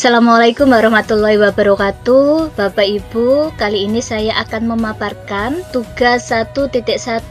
Assalamualaikum warahmatullahi wabarakatuh. Bapak Ibu, kali ini saya akan memaparkan tugas 1.1.A.6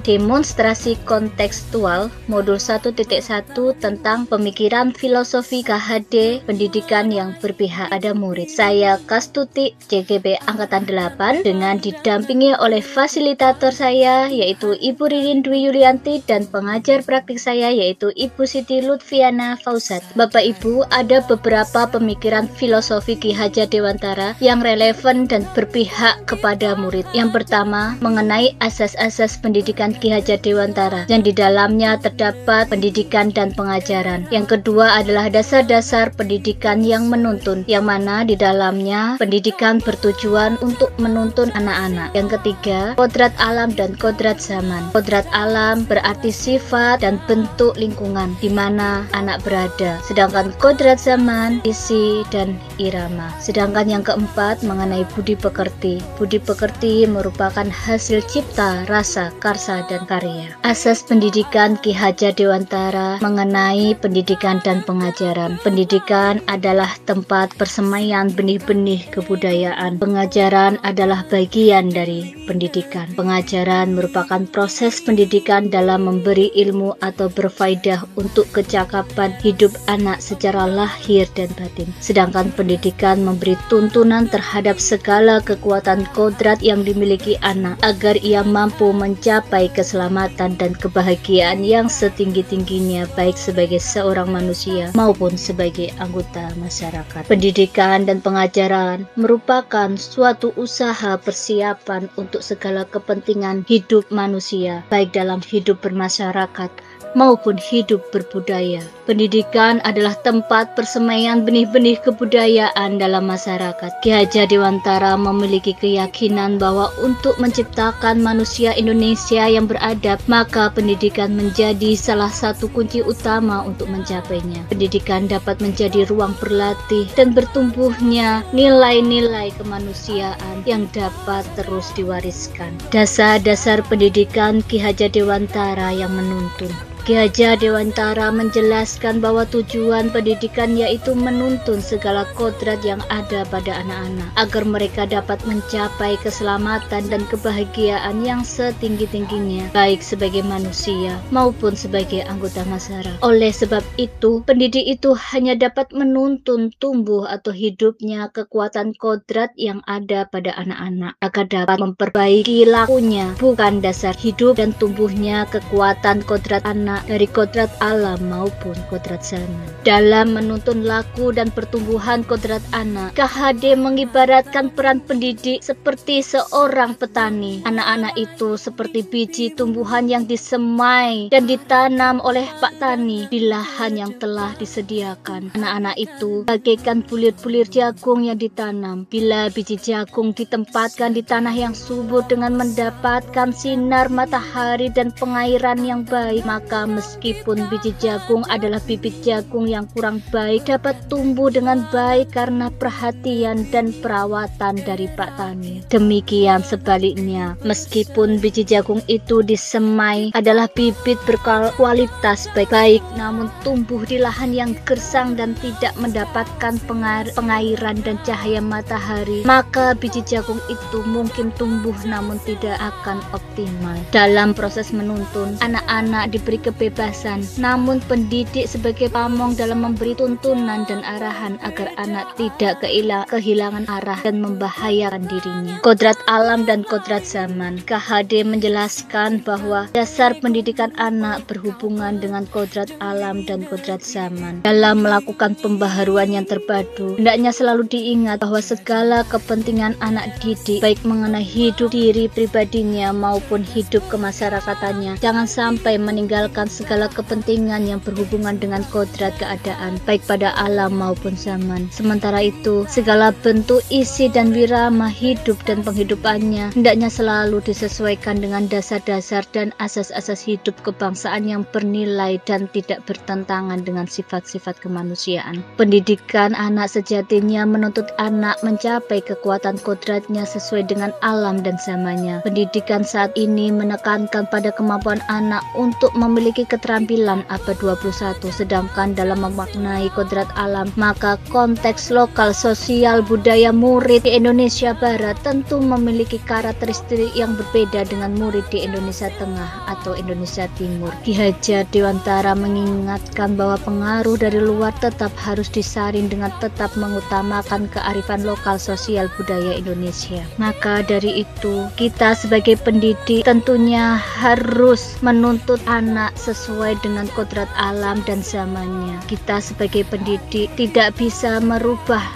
demonstrasi kontekstual modul 1.1 tentang pemikiran filosofi KHD pendidikan yang berpihak pada murid. Saya Kastuti JGB Angkatan 8 dengan didampingi oleh fasilitator saya yaitu Ibu Ririn Dwi Yulianti dan pengajar praktik saya yaitu Ibu Siti Lutfiana Fauzat. Bapak Ibu, ada beberapa pemikiran filosofi Ki Hajar Dewantara yang relevan dan berpihak kepada murid. Yang pertama, mengenai asas-asas pendidikan Ki Hajar Dewantara yang di dalamnya terdapat pendidikan dan pengajaran. Yang kedua adalah dasar-dasar pendidikan yang menuntun, yang mana di dalamnya pendidikan bertujuan untuk menuntun anak-anak. Yang ketiga, kodrat alam dan kodrat zaman. Kodrat alam berarti sifat dan bentuk lingkungan di mana anak berada. Sedangkan kodrat zaman, isi dan irama. Sedangkan yang keempat mengenai budi pekerti. Budi pekerti merupakan hasil cipta, rasa, karsa, dan karya. Asas pendidikan Ki Hajar Dewantara mengenai pendidikan dan pengajaran. Pendidikan adalah tempat persemaian benih-benih kebudayaan. Pengajaran adalah bagian dari pendidikan. Pengajaran merupakan proses pendidikan dalam memberi ilmu atau berfaedah untuk kecakapan hidup anak secara lahir dan batin. Sedangkan pendidikan memberi tuntunan terhadap segala kekuatan kodrat yang dimiliki anak agar ia mampu mencapai keselamatan dan kebahagiaan yang setinggi-tingginya baik sebagai seorang manusia maupun sebagai anggota masyarakat. Pendidikan dan pengajaran merupakan suatu usaha persiapan untuk segala kepentingan hidup manusia baik dalam hidup bermasyarakat maupun hidup berbudaya. Pendidikan adalah tempat persemaian benih-benih kebudayaan dalam masyarakat. Ki Hajar Dewantara memiliki keyakinan bahwa untuk menciptakan manusia Indonesia yang beradab, maka pendidikan menjadi salah satu kunci utama untuk mencapainya. Pendidikan dapat menjadi ruang berlatih dan bertumbuhnya nilai-nilai kemanusiaan yang dapat terus diwariskan. Dasar-dasar pendidikan Ki Hajar Dewantara yang menuntun. Ki Hajar Dewantara menjelaskan bahwa tujuan pendidikan yaitu menuntun segala kodrat yang ada pada anak-anak agar mereka dapat mencapai keselamatan dan kebahagiaan yang setinggi-tingginya baik sebagai manusia maupun sebagai anggota masyarakat. Oleh sebab itu, pendidik itu hanya dapat menuntun tumbuh atau hidupnya kekuatan kodrat yang ada pada anak-anak agar dapat memperbaiki lakunya, bukan dasar hidup dan tumbuhnya kekuatan kodrat anak dari kodrat alam maupun kodrat zaman. Dalam menuntun laku dan pertumbuhan kodrat anak, KHD mengibaratkan peran pendidik seperti seorang petani. Anak-anak itu seperti biji tumbuhan yang disemai dan ditanam oleh Pak Tani di lahan yang telah disediakan. Anak-anak itu bagaikan bulir-bulir jagung yang ditanam. Bila biji jagung ditempatkan di tanah yang subur dengan mendapatkan sinar matahari dan pengairan yang baik, maka meskipun biji jagung adalah bibit jagung yang kurang baik, dapat tumbuh dengan baik karena perhatian dan perawatan dari Pak Tani. Demikian sebaliknya, meskipun biji jagung itu disemai adalah bibit berkualitas baik, namun tumbuh di lahan yang gersang dan tidak mendapatkan pengairan dan cahaya matahari, maka biji jagung itu mungkin tumbuh namun tidak akan optimal. Dalam proses menuntun, anak-anak diberi kebebasan, namun pendidik sebagai pamong dalam memberi tuntunan dan arahan agar anak tidak kehilangan arah dan membahayakan dirinya. Kodrat alam dan kodrat zaman. KHD menjelaskan bahwa dasar pendidikan anak berhubungan dengan kodrat alam dan kodrat zaman. Dalam melakukan pembaharuan yang terpadu, hendaknya selalu diingat bahwa segala kepentingan anak didik, baik mengenai hidup diri pribadinya maupun hidup kemasyarakatannya, jangan sampai meninggalkan segala kepentingan yang berhubungan dengan kodrat keadaan baik pada alam maupun zaman. Sementara itu, segala bentuk isi dan wirama hidup dan penghidupannya hendaknya selalu disesuaikan dengan dasar-dasar dan asas-asas hidup kebangsaan yang bernilai dan tidak bertentangan dengan sifat-sifat kemanusiaan. Pendidikan anak sejatinya menuntut anak mencapai kekuatan kodratnya sesuai dengan alam dan zamannya. Pendidikan saat ini menekankan pada kemampuan anak untuk memiliki memiliki keterampilan abad 21, sedangkan dalam memaknai kodrat alam, maka konteks lokal sosial budaya murid di Indonesia Barat tentu memiliki karakteristik yang berbeda dengan murid di Indonesia Tengah atau Indonesia Timur. Ki Hajar Dewantara mengingatkan bahwa pengaruh dari luar tetap harus disaring dengan tetap mengutamakan kearifan lokal sosial budaya Indonesia. Maka dari itu, kita sebagai pendidik tentunya harus menuntut anak sesuai dengan kodrat alam dan zamannya. Kita sebagai pendidik tidak bisa merubah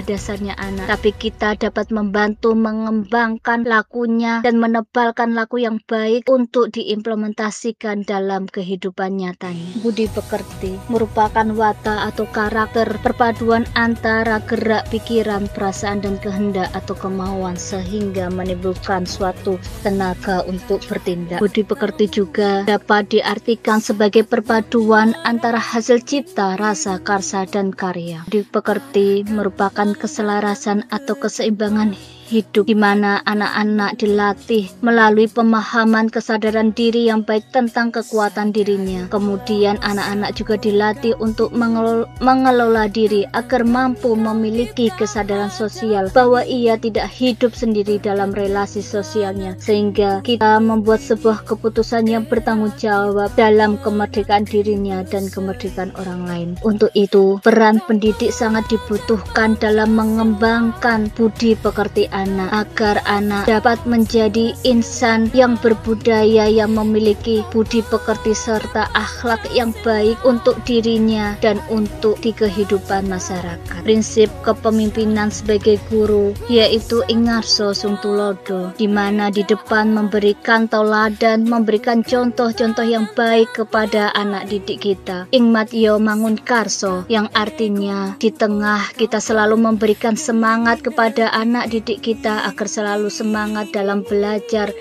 dasarnya anak, tapi kita dapat membantu mengembangkan lakunya dan menebalkan laku yang baik untuk diimplementasikan dalam kehidupan nyatanya. Budi pekerti merupakan watak atau karakter perpaduan antara gerak pikiran, perasaan, dan kehendak atau kemauan sehingga menimbulkan suatu tenaga untuk bertindak. Budi pekerti juga dapat diartikan sebagai perpaduan antara hasil cipta, rasa, karsa, dan karya. Budi pekerti merupakan keselarasan atau keseimbangan hidup di mana anak-anak dilatih melalui pemahaman kesadaran diri yang baik tentang kekuatan dirinya. Kemudian anak-anak juga dilatih untuk mengelola diri agar mampu memiliki kesadaran sosial bahwa ia tidak hidup sendiri dalam relasi sosialnya, sehingga kita membuat sebuah keputusan yang bertanggung jawab dalam kemerdekaan dirinya dan kemerdekaan orang lain. Untuk itu, peran pendidik sangat dibutuhkan dalam mengembangkan budi pekerti anak, agar anak dapat menjadi insan yang berbudaya, yang memiliki budi pekerti serta akhlak yang baik untuk dirinya dan untuk di kehidupan masyarakat. Prinsip kepemimpinan sebagai guru yaitu ingarso sung tulodo, di mana di depan memberikan tauladan, memberikan contoh-contoh yang baik kepada anak didik kita. Ingmat yo mangun karso, yang artinya di tengah kita selalu memberikan semangat kepada anak didik kita agar selalu semangat dalam belajar,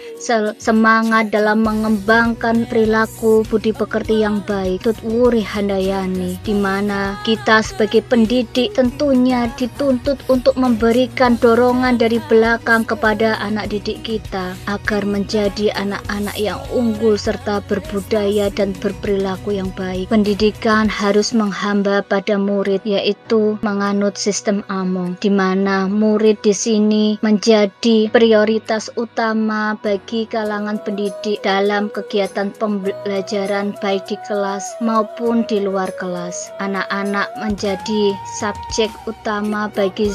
semangat dalam mengembangkan perilaku budi pekerti yang baik. Tut wuri handayani, di mana kita sebagai pendidik tentunya dituntut untuk memberikan dorongan dari belakang kepada anak didik kita agar menjadi anak-anak yang unggul serta berbudaya dan berperilaku yang baik. Pendidikan harus menghamba pada murid, yaitu menganut sistem among, di mana murid di sini menjadi prioritas utama bagi kalangan pendidik dalam kegiatan pembelajaran baik di kelas maupun di luar kelas. Anak-anak menjadi subjek utama bagi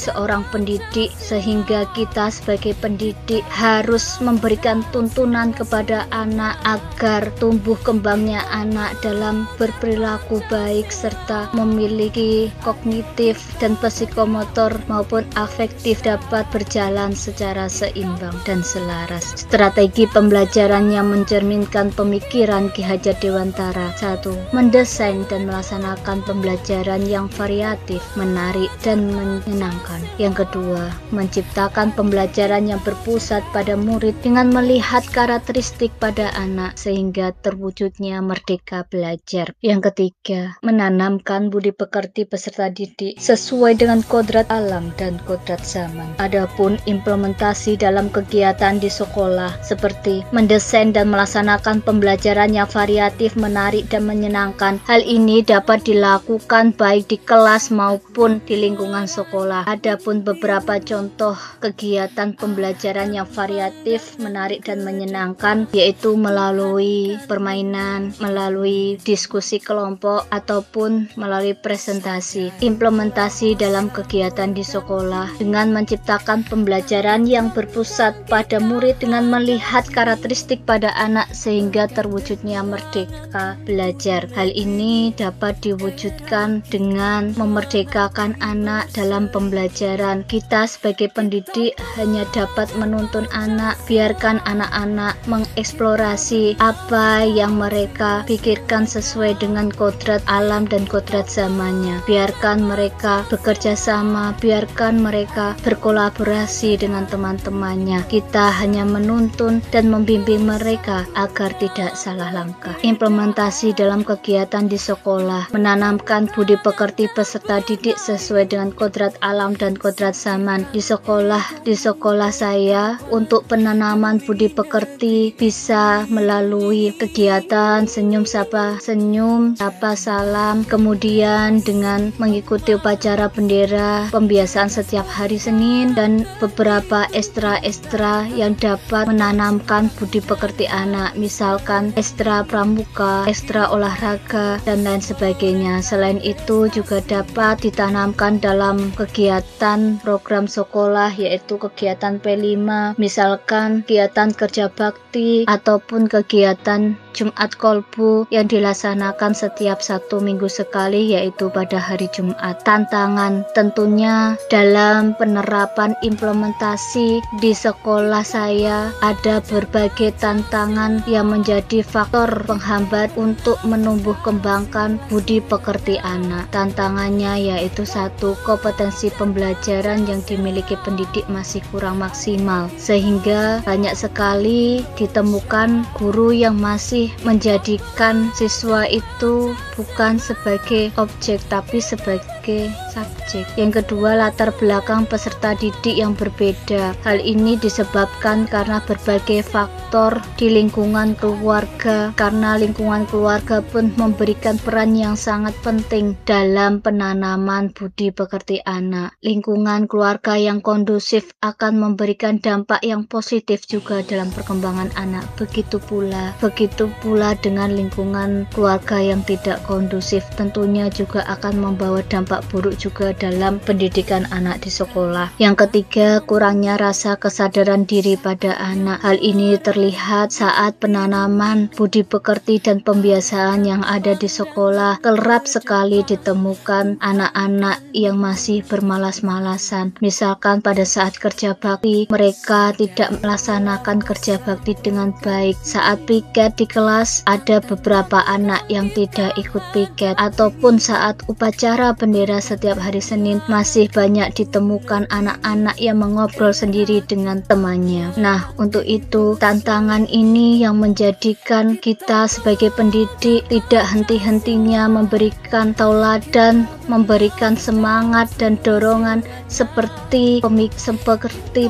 seorang pendidik, sehingga kita sebagai pendidik harus memberikan tuntunan kepada anak agar tumbuh kembangnya anak dalam berperilaku baik serta memiliki kognitif dan psikomotor maupun afektif dapat berjalan secara seimbang dan selaras. Strategi pembelajaran yang mencerminkan pemikiran Ki Hajar Dewantara: 1. Mendesain dan melaksanakan pembelajaran yang variatif, menarik, dan menyenangkan. Yang kedua, menciptakan pembelajaran yang berpusat pada murid dengan melihat karakteristik pada anak sehingga terwujudnya merdeka belajar. Yang ketiga, menanamkan budi pekerti peserta didik sesuai dengan kodrat alam dan kodrat zaman. Adapun implementasi dalam kegiatan di sekolah seperti mendesain dan melaksanakan pembelajaran yang variatif, menarik, dan menyenangkan. Hal ini dapat dilakukan baik di kelas maupun di lingkungan sekolah. Adapun beberapa contoh kegiatan pembelajaran yang variatif, menarik, dan menyenangkan yaitu melalui permainan, melalui diskusi kelompok, ataupun melalui presentasi. Implementasi dalam kegiatan di sekolah dengan menciptakan pembelajaran yang berpusat pada murid dengan melihat karakteristik pada anak sehingga terwujudnya merdeka belajar. Hal ini dapat diwujudkan dengan memerdekakan anak dalam pembelajaran. Kita sebagai pendidik hanya dapat menuntun anak, biarkan anak-anak mengeksplorasi apa yang mereka pikirkan sesuai dengan kodrat alam dan kodrat zamannya. Biarkan mereka bekerja sama, biarkan mereka berkolaborasi dengan teman-temannya. Kita hanya menuntun dan membimbing mereka agar tidak salah langkah. Implementasi dalam kegiatan di sekolah, menanamkan budi pekerti peserta didik sesuai dengan kodrat alam dan kodrat zaman. Di sekolah saya untuk penanaman budi pekerti bisa melalui kegiatan senyum sapa salam, kemudian dengan mengikuti upacara bendera, pembiasaan setiap hari Senin, dan beberapa ekstra yang dapat menanamkan budi pekerti anak, misalkan ekstra pramuka, ekstra olahraga, dan lain sebagainya. Selain itu juga dapat ditanamkan dalam kegiatan program sekolah, yaitu kegiatan P5, misalkan kegiatan kerja bakti ataupun kegiatan Jumat Kolbu yang dilaksanakan setiap 1 minggu sekali, yaitu pada hari Jumat. Tantangan tentunya dalam penerapan implementasi di sekolah saya ada berbagai tantangan yang menjadi faktor penghambat untuk menumbuh kembangkan budi pekerti anak. Tantangannya yaitu 1, kompetensi pembelajaran yang dimiliki pendidik masih kurang maksimal, sehingga banyak sekali ditemukan guru yang masih menjadikan siswa itu bukan sebagai objek tapi sebagai subjek. Yang kedua, latar belakang peserta didik yang berbeda. Hal ini disebabkan karena berbagai faktor di lingkungan keluarga, karena lingkungan keluarga pun memberikan peran yang sangat penting dalam penanaman budi pekerti anak. Lingkungan keluarga yang kondusif akan memberikan dampak yang positif juga dalam perkembangan anak. Begitu pula dengan lingkungan keluarga yang tidak kondusif, tentunya juga akan membawa dampak buruk juga dalam pendidikan anak di sekolah. Yang ketiga, kurangnya rasa kesadaran diri pada anak. Hal ini terlihat saat penanaman budi pekerti dan pembiasaan yang ada di sekolah. Kerap sekali ditemukan anak-anak yang masih bermalas-malasan. Misalkan pada saat kerja bakti, mereka tidak melaksanakan kerja bakti dengan baik. Saat piket di kelas, ada beberapa anak yang tidak ikut piket, ataupun saat upacara bendera setiap hari Senin masih banyak ditemukan anak-anak yang mengobrol sendiri dengan temannya. Nah, untuk itu tantangan ini yang menjadikan kita sebagai pendidik tidak henti-hentinya memberikan tauladan, memberikan semangat dan dorongan seperti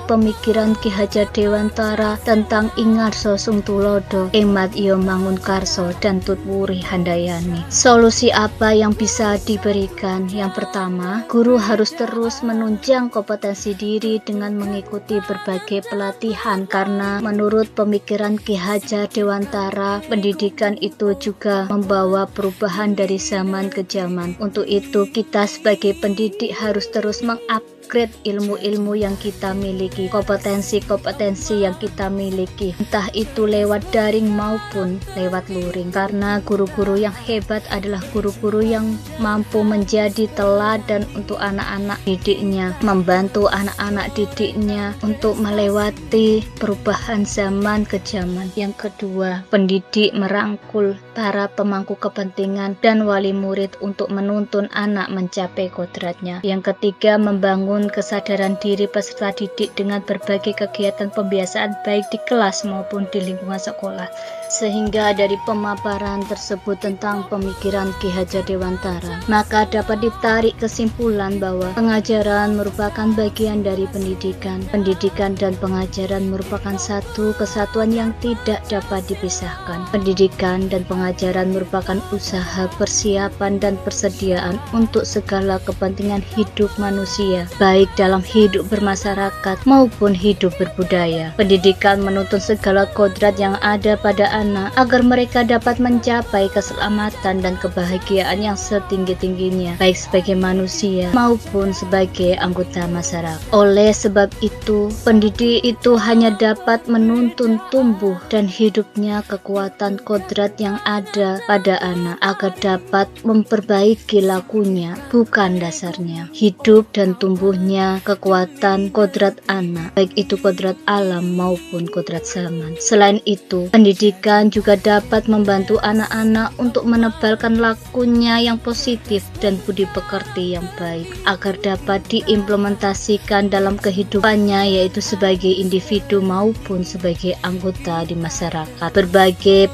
pemikiran Ki Hajar Dewantara tentang Ingarso Sung Tulodo, Emat Iyo Mangun Karso, dan Tutwuri Handayani. Solusi apa yang bisa diberikan? Yang pertama, guru harus terus menunjang kompetensi diri dengan mengikuti berbagai pelatihan, karena menurut pemikiran Ki Hajar Dewantara, pendidikan itu juga membawa perubahan dari zaman ke zaman. Untuk itu kita sebagai pendidik harus terus mengupgrade ilmu-ilmu yang kita miliki, kompetensi-kompetensi yang kita miliki, entah itu lewat daring maupun lewat luring, karena guru-guru yang hebat adalah guru-guru yang mampu menjadi teladan untuk anak-anak didiknya, membantu anak-anak didiknya untuk melewati perubahan zaman ke zaman. Yang kedua, pendidik merangkul para pemangku kepentingan dan wali murid untuk menuntun anak mencapai kodratnya. Yang ketiga, membangun kesadaran diri peserta didik dengan berbagai kegiatan pembiasaan baik di kelas maupun di lingkungan sekolah, sehingga dari pemaparan tersebut tentang pemikiran Ki Hajar Dewantara, maka dapat ditarik kesimpulan bahwa pengajaran merupakan bagian dari pendidikan. Pendidikan dan pengajaran merupakan satu kesatuan yang tidak dapat dipisahkan. Pendidikan dan pengajaran merupakan usaha persiapan dan persediaan untuk segala kepentingan hidup manusia, baik dalam hidup bermasyarakat maupun hidup berbudaya. Pendidikan menuntun segala kodrat yang ada pada anak agar mereka dapat mencapai keselamatan dan kebahagiaan yang setinggi-tingginya, baik sebagai manusia maupun sebagai anggota masyarakat. Oleh sebab itu, pendidik itu hanya dapat menuntun tumbuh dan hidupnya kekuatan kodrat yang ada pada anak agar dapat memperbaiki lakunya, bukan dasarnya. Hidup dan tumbuh tumbuhnya kekuatan kodrat anak, baik itu kodrat alam maupun kodrat zaman. Selain itu, pendidikan juga dapat membantu anak-anak untuk menebalkan lakunya yang positif dan budi pekerti yang baik agar dapat diimplementasikan dalam kehidupannya, yaitu sebagai individu maupun sebagai anggota di masyarakat. Berbagai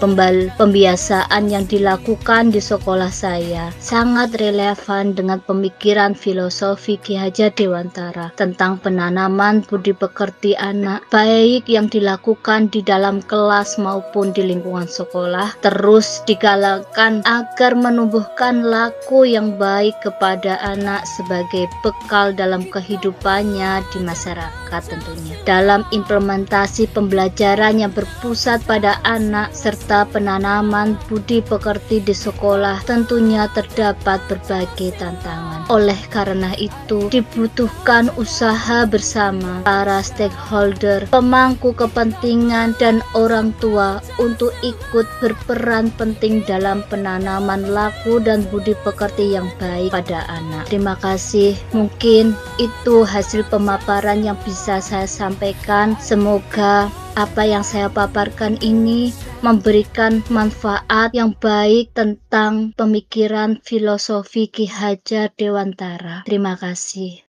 pembiasaan yang dilakukan di sekolah saya sangat relevan dengan pemikiran filosofi Ki Hajar Dewantara tentang penanaman budi pekerti anak, baik yang dilakukan di dalam kelas maupun di lingkungan sekolah, terus digalakan agar menumbuhkan laku yang baik kepada anak sebagai bekal dalam kehidupannya di masyarakat tentunya. Dalam implementasi pembelajaran yang berpusat pada anak serta penanaman budi pekerti di sekolah tentunya terdapat berbagai tantangan. Oleh karena itu, dibutuhkan usaha bersama para stakeholder, pemangku kepentingan, dan orang tua untuk ikut berperan penting dalam penanaman laku dan budi pekerti yang baik pada anak. Terima kasih. Mungkin itu hasil pemaparan yang bisa saya sampaikan. Semoga apa yang saya paparkan ini memberikan manfaat yang baik tentang pemikiran filosofi Ki Hajar Dewantara. Terima kasih.